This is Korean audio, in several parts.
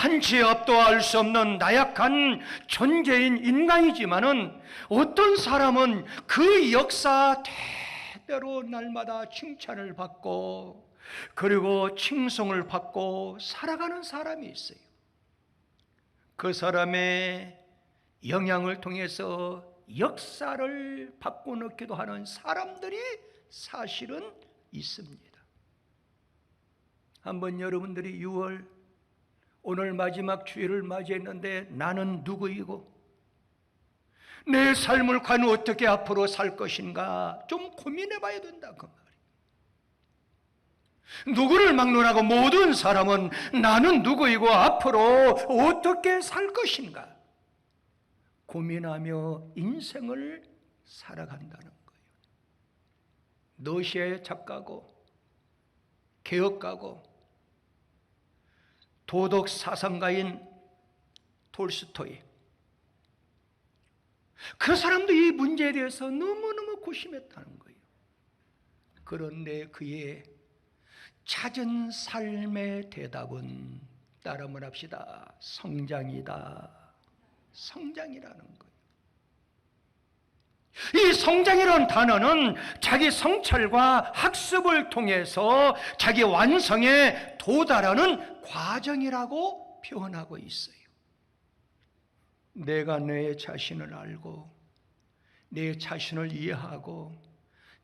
한치의 앞도 알 수 없는 나약한 존재인 인간이지만은 어떤 사람은 그 역사 대대로 날마다 칭찬을 받고 그리고 칭송을 받고 살아가는 사람이 있어요. 그 사람의 영향을 통해서 역사를 바꿔놓기도 하는 사람들이 사실은 있습니다. 한번 여러분들이 6월 오늘 마지막 주일을 맞이했는데 나는 누구이고 내 삶을 과연 어떻게 앞으로 살 것인가 좀 고민해 봐야 된다 그 말이에요. 누구를 막론하고 모든 사람은 나는 누구이고 앞으로 어떻게 살 것인가 고민하며 인생을 살아간다는 거예요. 러시아의 작가고 개혁가고 도덕 사상가인 톨스토이, 그 사람도 이 문제에 대해서 너무너무 고심했다는 거예요. 그런데 그의 찾은 삶의 대답은 따라 말합시다. 성장이다. 성장이라는 거예요. 이 성장이라는 단어는 자기 성찰과 학습을 통해서 자기 완성에 도달하는 과정이라고 표현하고 있어요. 내가 내 자신을 알고 내 자신을 이해하고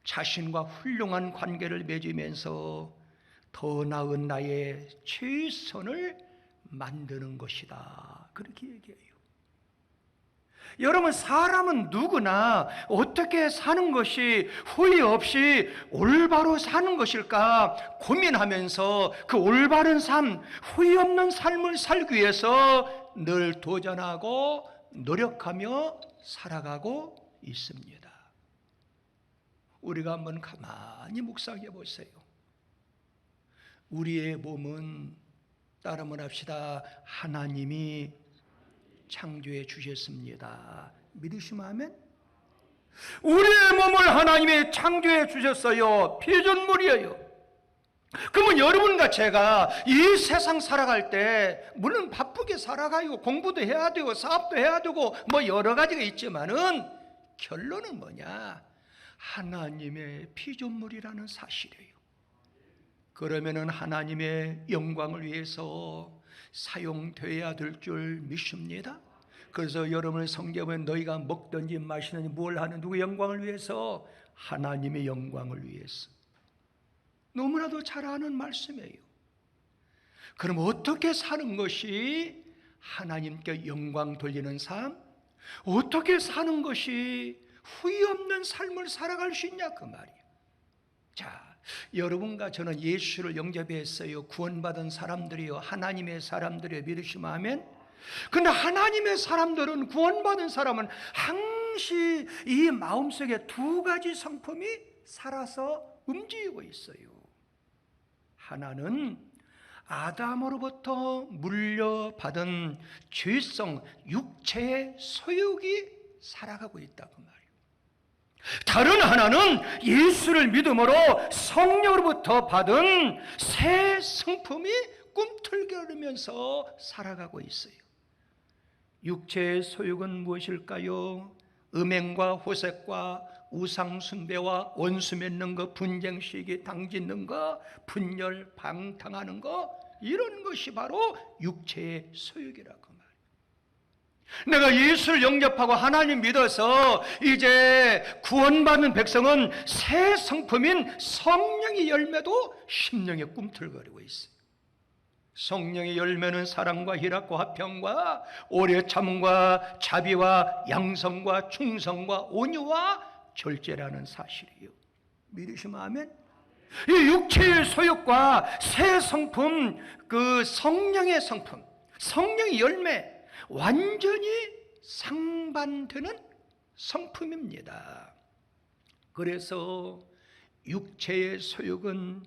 자신과 훌륭한 관계를 맺으면서 더 나은 나의 최선을 만드는 것이다. 그렇게 얘기해요. 여러분, 사람은 누구나 어떻게 사는 것이 후회 없이 올바로 사는 것일까 고민하면서 그 올바른 삶, 후회 없는 삶을 살기 위해서 늘 도전하고 노력하며 살아가고 있습니다. 우리가 한번 가만히 묵상해 보세요. 우리의 몸은 따라 말합시다. 하나님이 창조해 주셨습니다. 믿으시면 아멘? 우리의 몸을 하나님이 창조해 주셨어요. 피조물이에요. 그러면 여러분과 제가 이 세상 살아갈 때 물론 바쁘게 살아가고 공부도 해야 되고 사업도 해야 되고 뭐 여러 가지가 있지만은 결론은 뭐냐? 하나님의 피조물이라는 사실이에요. 그러면은 하나님의 영광을 위해서 사용되어야 될 줄 믿습니다. 그래서 여러분의 성경에 너희가 먹든지 마시든지 뭘 하는 누구의 영광을 위해서? 하나님의 영광을 위해서. 너무나도 잘 아는 말씀이에요. 그럼 어떻게 사는 것이 하나님께 영광 돌리는 삶? 어떻게 사는 것이 후회 없는 삶을 살아갈 수 있냐 그 말이에요. 자, 여러분과 저는 예수를 영접했어요. 구원받은 사람들이요, 하나님의 사람들이요. 믿으시면 아멘? 근데 하나님의 사람들은, 구원받은 사람은 항시 이 마음속에 두 가지 성품이 살아서 움직이고 있어요. 하나는 아담으로부터 물려받은 죄성, 육체의 소욕이 살아가고 있다 그 말이에요. 다른 하나는 예수를 믿음으로 성령으로부터 받은 새 성품이 꿈틀거리면서 살아가고 있어요. 육체의 소욕은 무엇일까요? 음행과 호색과 우상 숭배와 원수 맺는 것, 분쟁 시기 당짓는 것, 분열 방탕하는 것, 이런 것이 바로 육체의 소욕이라고 말이에요. 내가 예수를 영접하고 하나님 믿어서 이제 구원받는 백성은 새 성품인 성령의 열매도 심령에 꿈틀거리고 있어요. 성령의 열매는 사랑과 희락과 화평과 오래 참음과 자비와 양성과 충성과 온유와 절제라는 사실이에요. 믿으시면 아멘? 이 육체의 소욕과 새 성품, 그 성령의 성품, 성령의 열매, 완전히 상반되는 성품입니다. 그래서 육체의 소욕은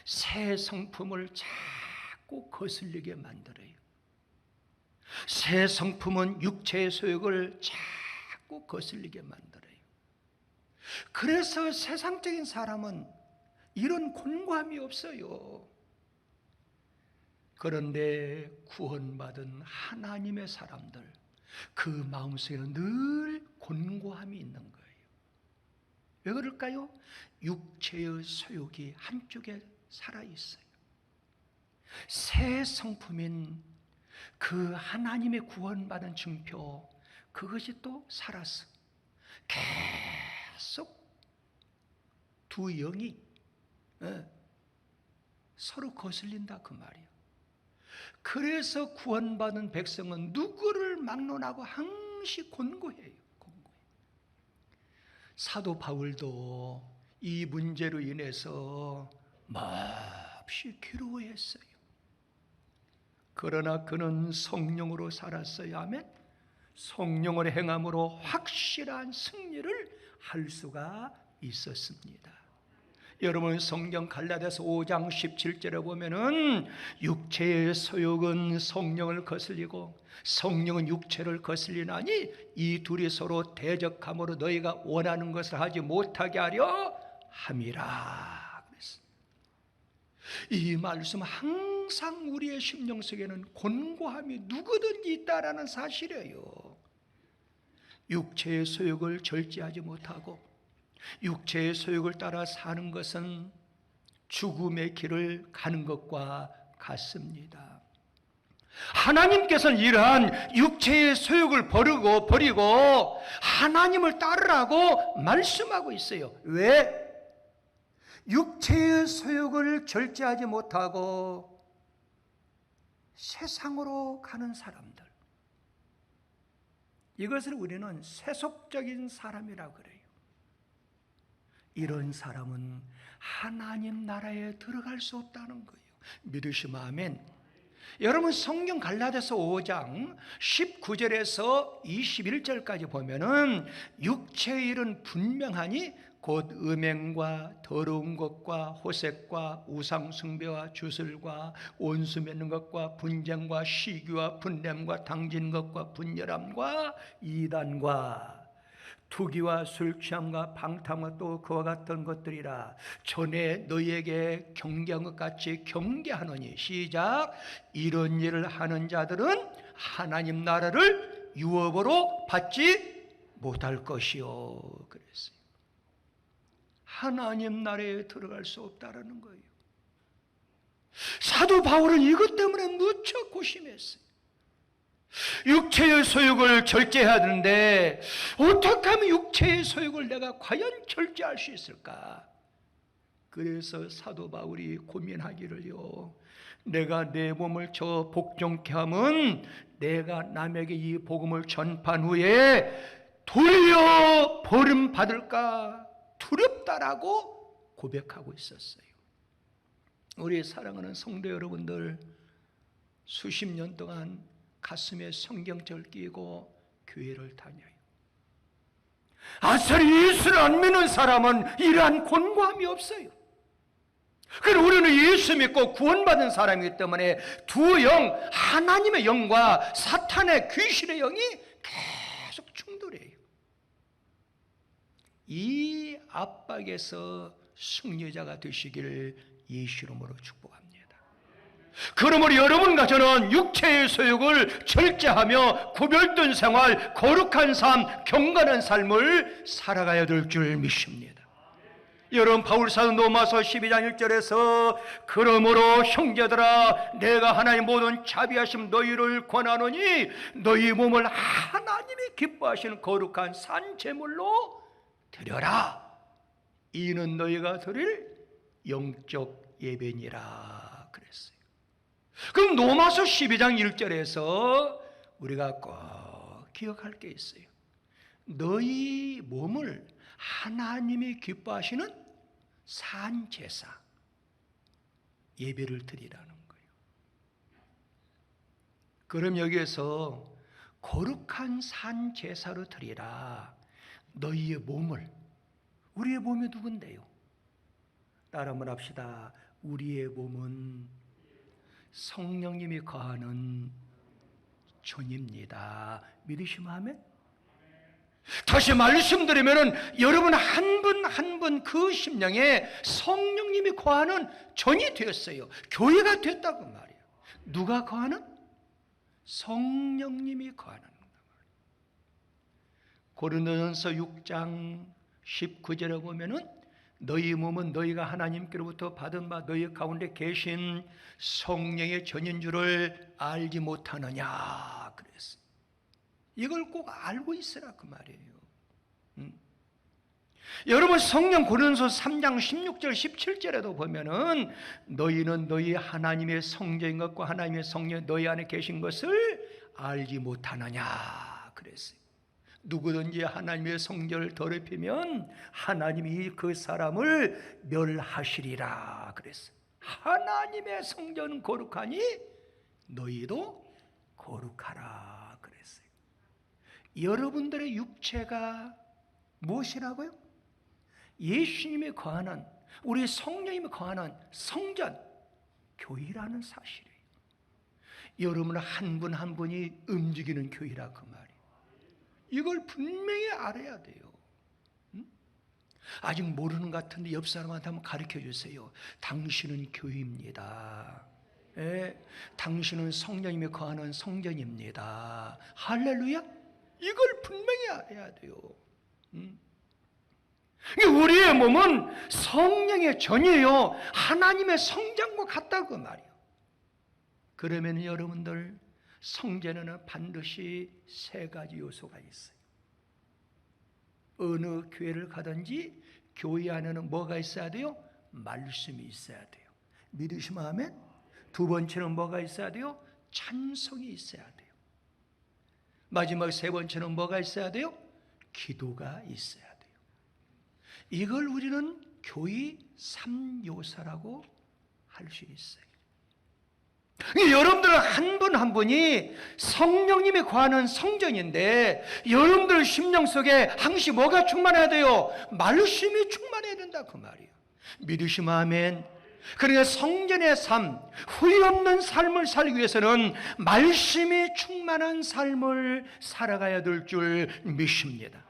새 성품을 자꾸 거슬리게 만들어요. 새 성품은 육체의 소욕을 자꾸 거슬리게 만들어요. 그래서 세상적인 사람은 이런 곤고함이 없어요. 그런데 구원받은 하나님의 사람들, 그 마음속에는 늘 곤고함이 있는 거예요. 왜 그럴까요? 육체의 소욕이 한쪽에 살아있어요. 새 성품인 그 하나님의 구원받은 증표, 그것이 또 살았어. 계속 두 영이 서로 거슬린다 그 말이에요. 그래서 구원받은 백성은 누구를 막론하고 항시 곤고해요. 사도 바울도 이 문제로 인해서 몹시 괴로워했어요. 그러나 그는 성령으로 살았어야 하면 성령을 행함으로 확실한 승리를 할 수가 있었습니다. 여러분, 성경 갈라디아서 5장 17절에 보면은 육체의 소욕은 성령을 거슬리고 성령은 육체를 거슬리나니 이 둘이 서로 대적함으로 너희가 원하는 것을 하지 못하게 하려 함이라. 이 말씀 항상 우리의 심령 속에는 곤고함이 누구든지 있다라는 사실이에요. 육체의 소욕을 절제하지 못하고 육체의 소욕을 따라 사는 것은 죽음의 길을 가는 것과 같습니다. 하나님께서는 이러한 육체의 소욕을 버리고 하나님을 따르라고 말씀하고 있어요. 왜? 육체의 소욕을 절제하지 못하고 세상으로 가는 사람들, 이것을 우리는 세속적인 사람이라고 그래요. 이런 사람은 하나님 나라에 들어갈 수 없다는 거예요. 믿으시면 아멘. 여러분, 성경 갈라디아서 5장 19절에서 21절까지 보면은 육체의 일은 분명하니 곧 음행과 더러운 것과 호색과 우상숭배와 주술과 원수 맺는 것과 분쟁과 시기와 분냄과 당진 것과 분열함과 이단과 투기와 술 취함과 방탕과 또 그와 같은 것들이라. 전에 너희에게 경계한 것 같이 경계하노니. 시작. 이런 일을 하는 자들은 하나님 나라를 유업으로 받지 못할 것이요. 그랬어요. 하나님 나라에 들어갈 수 없다라는 거예요. 사도 바울은 이것 때문에 무척 고심했어요. 육체의 소욕을 절제해야 되는데 어떻게 하면 육체의 소욕을 내가 과연 절제할 수 있을까? 그래서 사도 바울이 고민하기를요, 내가 내 몸을 저 복종케 하면 내가 남에게 이 복음을 전파한 후에 돌려 버림 받을까 두렵다라고 고백하고 있었어요. 우리 사랑하는 성도 여러분들, 수십 년 동안 가슴에 성경절 끼고 교회를 다녀요. 아싸리 예수를 안 믿는 사람은 이러한 곤고함이 없어요. 그리고 우리는 예수 믿고 구원받은 사람이기 때문에 두 영, 하나님의 영과 사탄의 귀신의 영이 계속 충돌해요. 이 압박에서 승리자가 되시기를 예수 이름으로 축복합니다. 그러므로 여러분과 저는 육체의 소욕을 절제하며 구별된 생활, 거룩한 삶, 경건한 삶을 살아가야 될 줄 믿습니다. 여러분, 바울사도 로마서 12장 1절에서 그러므로 형제들아 내가 하나님 모든 자비하심 너희를 권하노니 너희 몸을 하나님이 기뻐하시는 거룩한 산 제물로 드려라. 이는 너희가 드릴 영적 예배니라 그랬어요. 그럼 로마서 12장 1절에서 우리가 꼭 기억할 게 있어요. 너희 몸을 하나님이 기뻐하시는 산제사, 예배를 드리라는 거예요. 그럼 여기에서 거룩한 산제사로 드리라. 너희의 몸을, 우리의 몸이 누군데요? 따라 한번 합시다. 우리의 몸은 성령님이 거하는 존입니다. 믿으시면 하면? 다시 말씀드리면 여러분 한 분 한 분 그 심령에 성령님이 거하는 존이 되었어요. 교회가 됐다고 말이에요. 누가 거하는? 성령님이 거하는 거예요. 고린도전서 6장 19절에 보면은 너희 몸은 너희가 하나님께로부터 받은 바 너희 가운데 계신 성령의 전인 줄을 알지 못하느냐 그랬어요. 이걸 꼭 알고 있으라 그 말이에요. 여러분 성령 고린도서 3장 16절 17절에도 보면은 너희는 너희 하나님의 성전인 것과 하나님의 성령 너희 안에 계신 것을 알지 못하느냐 그랬어요. 누구든지 하나님의 성전을 더럽히면 하나님이 그 사람을 멸하시리라 그랬어요. 하나님의 성전은 거룩하니 너희도 거룩하라 그랬어요. 여러분들의 육체가 무엇이라고요? 예수님이 거하는, 우리 성령님이 거하는 성전, 교회라는 사실이에요. 여러분 한 분 한 분이 움직이는 교회라 그 말이에요. 이걸 분명히 알아야 돼요. 아직 모르는 것 같은데 옆 사람한테 한번 가르쳐 주세요. 당신은 교회입니다. 예, 당신은 성령님이 거하는 성전입니다. 할렐루야. 이걸 분명히 알아야 돼요. 우리의 몸은 성령의 전이에요. 하나님의 성전과 같다 그 말이에요. 그러면 여러분들 성전에는 반드시 세 가지 요소가 있어요. 어느 교회를 가든지 교회 안에는 뭐가 있어야 돼요? 말씀이 있어야 돼요. 믿으시면 아멘. 두 번째는 뭐가 있어야 돼요? 찬송이 있어야 돼요. 마지막 세 번째는 뭐가 있어야 돼요? 기도가 있어야 돼요. 이걸 우리는 교회 3요소라고 할 수 있어요. 여러분들 한 분 한 분이 성령님이 거하는 성전인데 여러분들 심령 속에 항시 뭐가 충만해야 돼요? 말씀이 충만해야 된다 그 말이에요. 믿으시면 아멘. 그러니까 성전의 삶, 후회 없는 삶을 살기 위해서는 말씀이 충만한 삶을 살아가야 될 줄 믿습니다.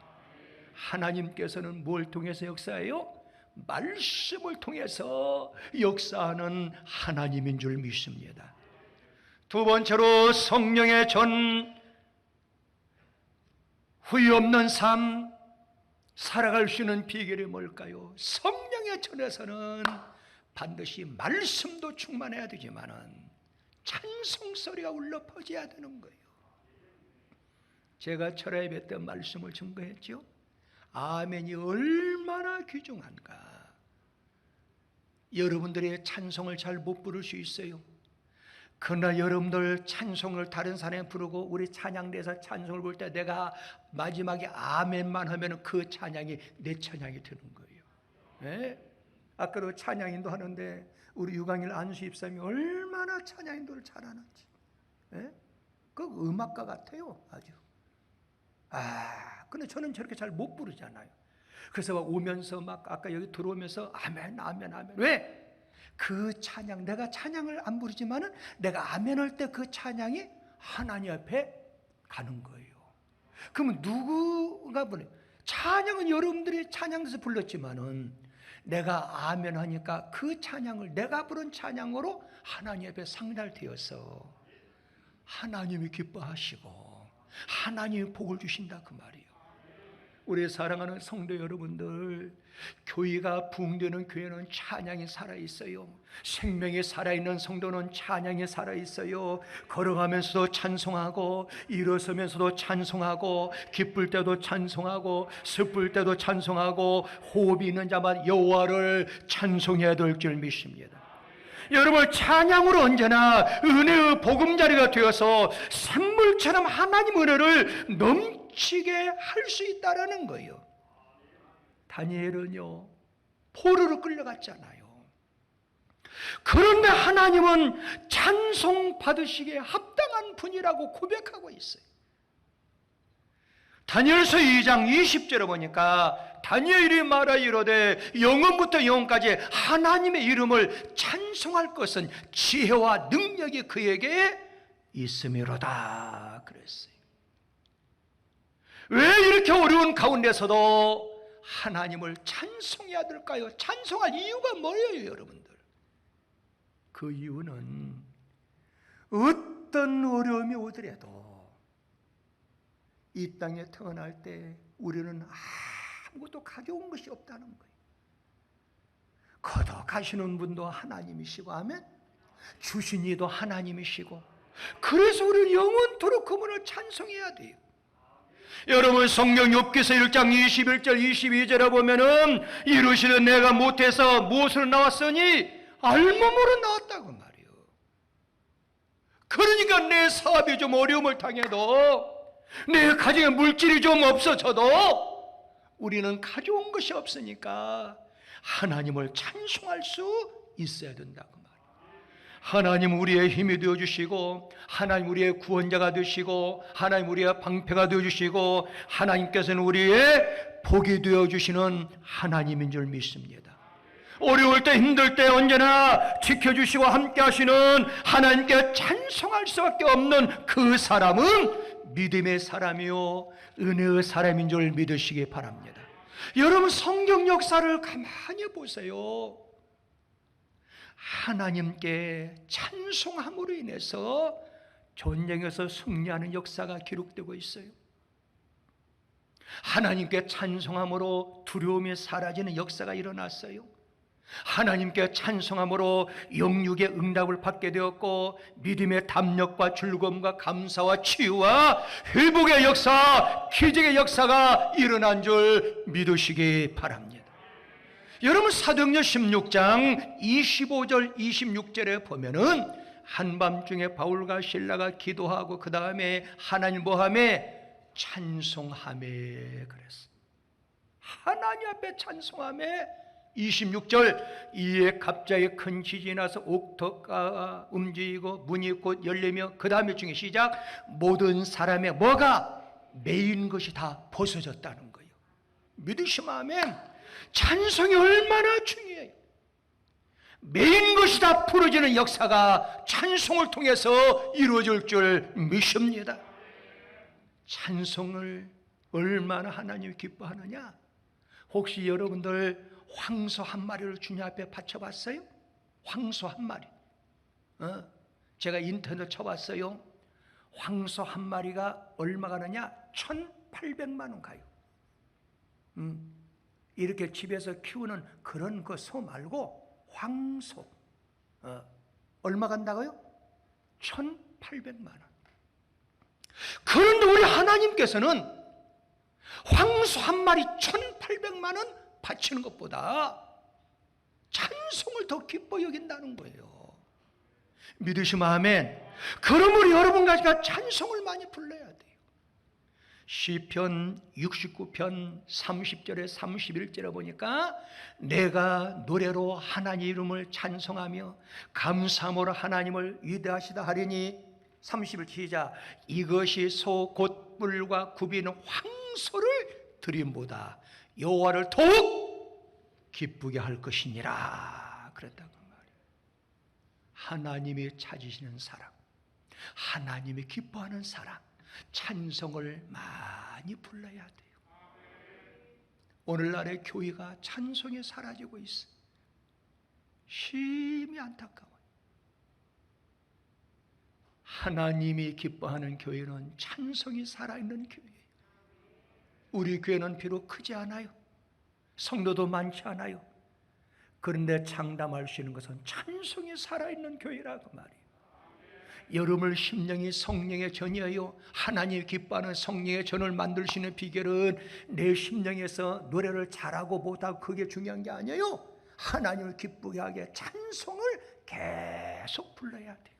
하나님께서는 뭘 통해서 역사해요? 말씀을 통해서 역사하는 하나님인 줄 믿습니다. 두 번째로 성령의 전, 후회 없는 삶 살아갈 수 있는 비결이 뭘까요? 성령의 전에서는 반드시 말씀도 충만해야 되지만은 찬송 소리가 울려 퍼져야 되는 거예요. 제가 철야 예배 때 말씀을 증거했죠. 아멘이 얼마나 귀중한가. 여러분들의 찬송을 잘 못 부를 수 있어요. 그러나 여러분들 찬송을 다른 사람이 부르고 우리 찬양대에서 찬송을 부를 때 내가 마지막에 아멘만 하면 그 찬양이 내 찬양이 되는 거예요. 네? 아까도 찬양인도 하는데 우리 유광일 안수 입사님이 얼마나 찬양인도를 잘하는지. 네? 그 음악가 같아요 아주. 근데 저는 저렇게 잘 못 부르잖아요. 그래서 막 오면서 막 아까 여기 들어오면서 아멘 아멘 아멘. 왜? 그 찬양, 내가 찬양을 안 부르지만은 내가 아멘 할 때 그 찬양이 하나님 앞에 가는 거예요. 그러면 누구가 부르요? 찬양은 여러분들이 찬양에서 불렀지만은 내가 아멘 하니까 그 찬양을 내가 부른 찬양으로 하나님 앞에 상달되어서 하나님이 기뻐하시고 하나님이 복을 주신다 그 말이에요. 우리 사랑하는 성도 여러분들, 교회가 부흥되는 교회는 찬양이 살아있어요. 생명이 살아있는 성도는 찬양이 살아있어요. 걸어가면서도 찬송하고 일어서면서도 찬송하고 기쁠 때도 찬송하고 슬플 때도 찬송하고 호흡이 있는 자마다 여호와를 찬송해야 될 줄 믿습니다. 여러분 찬양으로 언제나 은혜의 보금자리가 되어서 샘물처럼 하나님 은혜를 넘치게 할 수 있다라는 거예요. 다니엘은요 포로로 끌려갔잖아요. 그런데 하나님은 찬송 받으시기에 합당한 분이라고 고백하고 있어요. 다니엘서 2장 20절에 보니까 다니엘이 말하 이르되 영원부터 영원까지 하나님의 이름을 찬송할 것은 지혜와 능력이 그에게 있음이로다 그랬어요. 왜 이렇게 어려운 가운데서도 하나님을 찬송해야 될까요? 찬송할 이유가 뭐예요 여러분들? 그 이유는 어떤 어려움이 오더라도 이 땅에 태어날 때 우리는 아무것도 가져온 것이 없다는 거예요. 거듭하시는 분도 하나님이시고, 아멘. 주신 이도 하나님이시고, 그래서 우리는 영원토록 그분을 찬송해야 돼요. 여러분, 성경 욥기서 1장 21절 22절에 보면은 이르시되 내가 못해서 무엇으로 나왔으니 알몸으로 나왔다고 말이에요. 그러니까 내 사업이 좀 어려움을 당해도, 내 가정에 물질이 좀 없어져도 우리는 가져온 것이 없으니까 하나님을 찬송할 수 있어야 된다고 말이에요. 하나님 우리의 힘이 되어주시고, 하나님 우리의 구원자가 되시고, 하나님 우리의 방패가 되어주시고, 하나님께서는 우리의 복이 되어주시는 하나님인 줄 믿습니다. 어려울 때, 힘들 때 언제나 지켜주시고 함께 하시는 하나님께 찬송할 수밖에 없는 그 사람은 믿음의 사람이요 은혜의 사람인 줄 믿으시기 바랍니다. 여러분, 성경 역사를 가만히 보세요. 하나님께 찬송함으로 인해서 전쟁에서 승리하는 역사가 기록되고 있어요. 하나님께 찬송함으로 두려움이 사라지는 역사가 일어났어요. 하나님께 찬송함으로 영육의 응답을 받게 되었고, 믿음의 담력과 즐거움과 감사와 치유와 회복의 역사, 기적의 역사가 일어난 줄 믿으시기 바랍니다. 여러분, 사도행전 16장 25절 26절에 보면은 한밤중에 바울과 실라가 기도하고 그 다음에 하나님 뭐하매? 찬송하매 그랬어. 하나님 앞에 찬송하매. 26절, 이에 갑자기 큰 지진이 나서 옥토가 움직이고 문이 곧 열리며 그 다음에 중에 시작, 모든 사람의 뭐가? 매인 것이 다 벗어졌다는 거예요. 믿으시면 아멘. 찬송이 얼마나 중요해요. 매인 것이 다 풀어지는 역사가 찬송을 통해서 이루어질 줄 믿습니다. 찬송을 얼마나 하나님이 기뻐하느냐. 혹시 여러분들 황소 한 마리를 주님 앞에 바쳐봤어요? 황소 한 마리. 제가 인터넷 쳐봤어요. 황소 한 마리가 얼마 가느냐? 1,800만 원 가요. 이렇게 집에서 키우는 그런 그 소 말고 황소. 얼마 간다고요? 1,800만 원. 그런데 우리 하나님께서는 황소 한 마리 1,800만 원 바치는 것보다 찬송을 더 기뻐 여긴다는 거예요. 믿으시면 아멘. 그러므로 여러분과 찬송을 많이 불러야 돼요. 시편 69편 30절에 31절에 보니까 내가 노래로 하나님 이름을 찬송하며 감사함으로 하나님을 위대하시다 하리니 30절 시작, 이것이 소 곧 뿔과 굽이는 황소를 드림보다 여호와를 더욱 기쁘게 할 것이니라 그랬다고 말이에요. 하나님이 찾으시는 사람, 하나님이 기뻐하는 사람, 찬송을 많이 불러야 돼요. 오늘날의 교회가 찬송이 사라지고 있어. 심히 안타까워요. 하나님이 기뻐하는 교회는 찬송이 살아있는 교회예요. 우리 교회는 비록 크지 않아요. 성도도 많지 않아요. 그런데 장담할 수 있는 것은 찬송이 살아있는 교회라고 말이에요. 여러분의 심령이 성령의 전이에요. 하나님이 기뻐하는 성령의 전을 만들 수 있는 비결은 내 심령에서 노래를 잘하고 못하고 그게 중요한 게 아니에요. 하나님을 기쁘게 하게 찬송을 계속 불러야 돼요.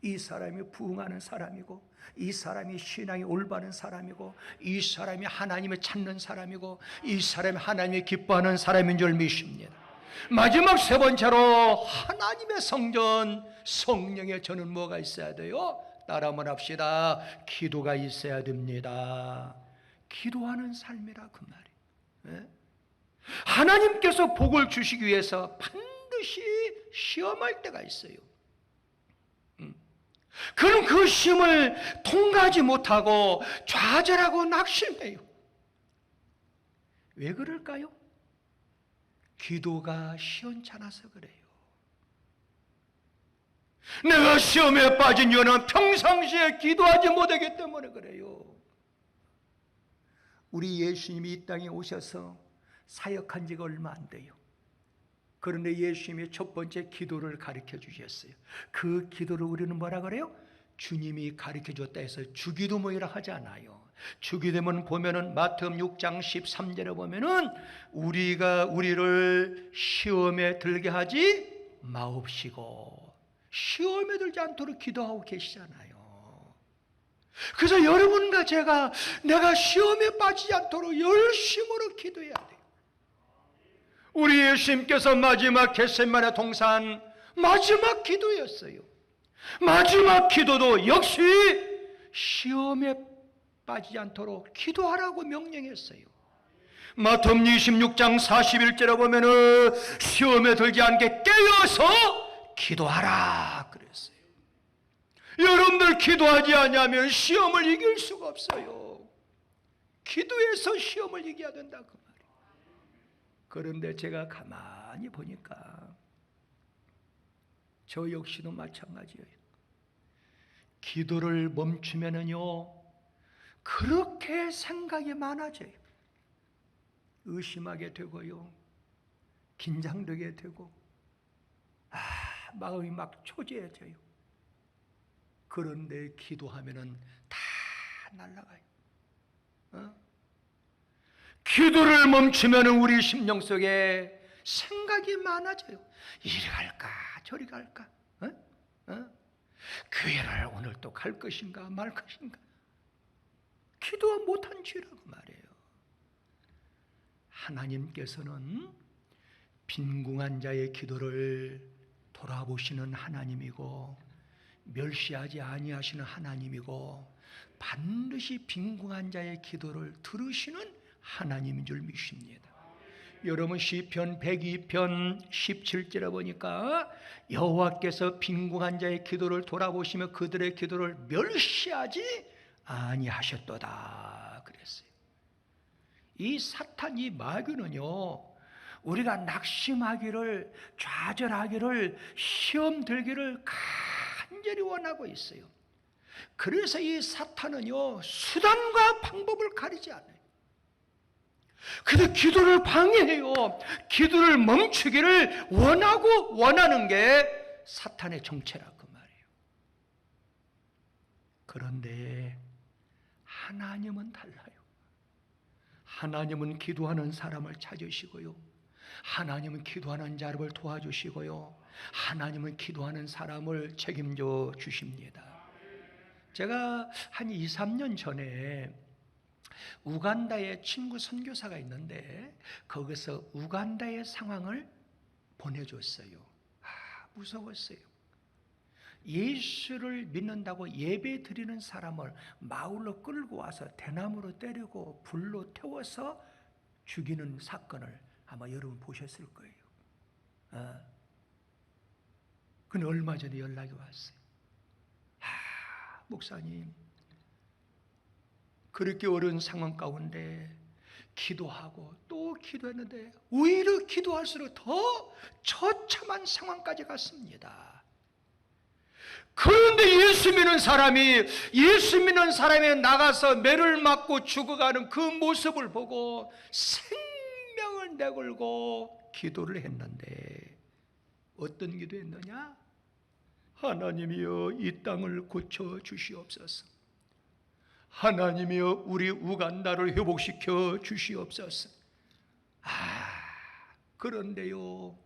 이 사람이 부응하는 사람이고, 이 사람이 신앙이 올바른 사람이고, 이 사람이 하나님을 찾는 사람이고, 이 사람이 하나님이 기뻐하는 사람인 줄 믿습니다. 마지막 세 번째로 하나님의 성전, 성령의 전은 뭐가 있어야 돼요? 따라 한번 합시다. 기도가 있어야 됩니다. 기도하는 삶이라 그 말이에요. 하나님께서 복을 주시기 위해서 반드시 시험할 때가 있어요. 그럼 그 시험을 통과하지 못하고 좌절하고 낙심해요. 왜 그럴까요? 기도가 시원찮아서 그래요. 내가 시험에 빠진 이유는 평상시에 기도하지 못하기 때문에 그래요. 우리 예수님이 이 땅에 오셔서 사역한 지가 얼마 안 돼요. 그런데 예수님이 첫 번째 기도를 가르쳐 주셨어요. 그 기도를 우리는 뭐라 그래요? 주님이 가르쳐 줬다 해서 주기도 뭐이라 하지 않아요. 주기도문 보면은 마태복음 6장 13절에 보면은 우리를 시험에 들게 하지 마옵시고, 시험에 들지 않도록 기도하고 계시잖아요. 그래서 여러분과 제가 내가 시험에 빠지지 않도록 열심으로 기도해야 돼요. 우리 예수님께서 마지막 겟세마네 동산 마지막 기도였어요. 마지막 기도도 역시 시험에 빠지지 않도록 기도하라고 명령했어요. 마태복음 26장 41절에 보면은 시험에 들지 않게 깨어서 기도하라 그랬어요. 여러분들 기도하지 않으면 시험을 이길 수가 없어요. 기도해서 시험을 이겨야 된다 그 말이에요. 그런데 제가 가만히 보니까 저 역시도 마찬가지예요. 기도를 멈추면은요 그렇게 생각이 많아져요. 의심하게 되고요, 긴장되게 되고, 마음이 막 초조해져요. 그런데 기도하면은 다 날아가요. 기도를 멈추면은 우리 심령 속에 생각이 많아져요. 이리 갈까 저리 갈까, 교회를 오늘 또 갈 것인가 말 것인가. 기도 못한 죄라고 말해요. 하나님께서는 빈궁한 자의 기도를 돌아보시는 하나님이고 멸시하지 아니하시는 하나님이고 반드시 빈궁한 자의 기도를 들으시는 하나님인 줄 믿습니다. 여러분 시편 102편 17절에 보니까 여호와께서 빈궁한 자의 기도를 돌아보시며 그들의 기도를 멸시하지 아니하셨도다 그랬어요. 이 사탄, 이 마귀는요 우리가 낙심하기를, 좌절하기를, 시험 들기를 간절히 원하고 있어요. 그래서 이 사탄은요 수단과 방법을 가리지 않아요. 그래서 기도를 방해해요. 기도를 멈추기를 원하는 게 사탄의 정체라 그 말이에요. 그런데 하나님은 달라요. 하나님은 기도하는 사람을 찾으시고요, 하나님은 기도하는 자를 도와주시고요, 하나님은 기도하는 사람을 책임져 주십니다. 제가 한 2, 3년 전에 우간다에 친구 선교사가 있는데 거기서 우간다의 상황을 보내줬어요. 무서웠어요. 예수를 믿는다고 예배 드리는 사람을 마을로 끌고 와서 대나무로 때리고 불로 태워서 죽이는 사건을 아마 여러분 보셨을 거예요. 근데 얼마 전에 연락이 왔어요. 목사님, 그렇게 어려운 상황 가운데 기도하고 또 기도했는데 오히려 기도할수록 더 처참한 상황까지 갔습니다. 그런데 예수 믿는 사람이 나가서 매를 맞고 죽어가는 그 모습을 보고 생명을 내걸고 기도를 했는데 어떤 기도했느냐? 하나님이여 이 땅을 고쳐 주시옵소서. 하나님이여 우리 우간다를 회복시켜 주시옵소서. 그런데요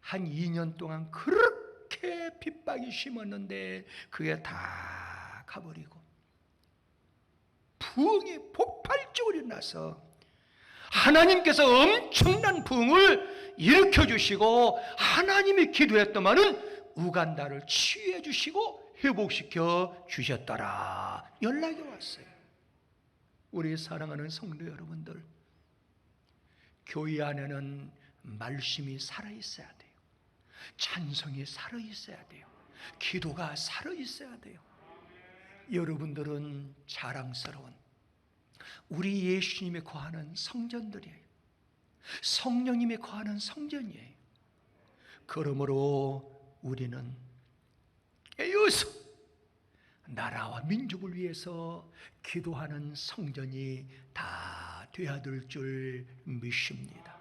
한 2년 동안 그렇게 핍박이 심었는데 그게 다 가버리고 부흥이 폭발적으로 일어나서 하나님께서 엄청난 부흥을 일으켜 주시고 하나님이 기도했더만은 우간다를 치유해 주시고 회복시켜 주셨더라 연락이 왔어요. 우리 사랑하는 성도 여러분들, 교회 안에는 말씀이 살아있어야 돼요. 찬송이 살아있어야 돼요. 기도가 살아있어야 돼요. 여러분들은 자랑스러운 우리 예수님이 거하는 성전들이에요. 성령님이 거하는 성전이에요. 그러므로 우리는 깨어서 나라와 민족을 위해서 기도하는 성전이 다 되어야 될 줄 믿습니다.